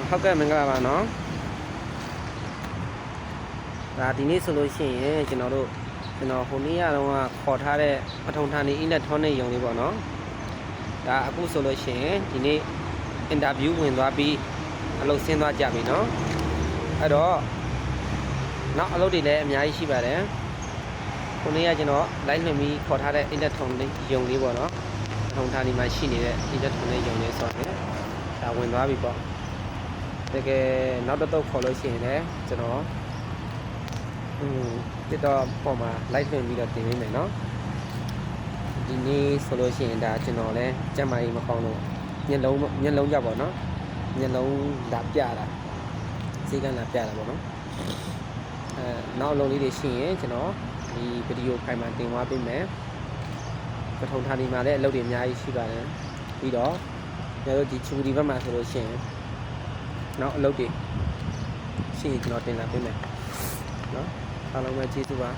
ဟုတ်ကဲ့မင်္ဂလာပါနော်ဒါဒီနေ့ဆိုလို့ရှိရင်ကျွန်တော်ဟိုနေ့ကတော့ခေါ်ထားတဲ့ပထုံဌာနီအင်လက်ထရောနစ်ယုံလေးပေါ့နော်ဒါအခုဆိုလို့ရှိရင်ဒီနေ့အင်တာဗျူးဝင်သွားပြီးအလုပ်ဆင်းသွားကြပြီနော်အဲ့တော့နောက်အလုပ်တွေလည်းအများကြီးရှိပါတယ်ဟိုနေ့ကကျွန်တော်လိုက်လွှင့်ပြီးခေါ်ထားတဲ့အင်လက်ထရောနစ်ယုံလေးပေါ့နော်ပထုံဌာနီမှာရှိနေတဲ့အင်လက်ထရောနစ်ယုံလေးဆိုတော့ဒါဝင်သွားပြီပေါ့တကယ်နောက်တော့ခေါ်လို့ရှိရင်လည်းကျွန်တော်TikTok ပေါ်မှာ live လွှင့်ပြီးတော့တင်ပေးမယ်နော်ဒီနေ့ဆိုလို့ရှိရင်ဒါကျွန်တော်လည်းကျမကြီးမကောင်းလို့မျက်လုံးကြပါတော့မျက်လုံးလာပြတာဈေးကလာပြတာပေါ့နော်နောက်လုံးလေးတွေရှိရင်ကျွန်တော်ဒီဗီဒီယိုဖိုင်မှာတင်သွားပေးမယ်ပထုံဌာနီမှာလည်းအလုပ်တွေအများကြီးရှိပါတယ်ပြီးတော့ကျွန်တော်တို့ဒီချူဒီဘက်မှာဆိုလို့ရှိရင်နောက်အလုပ်တွေရှိရင်ကျွန်တော်တင်လာပေးမယ်နော်အားလုံးပဲကျေးဇူးပါ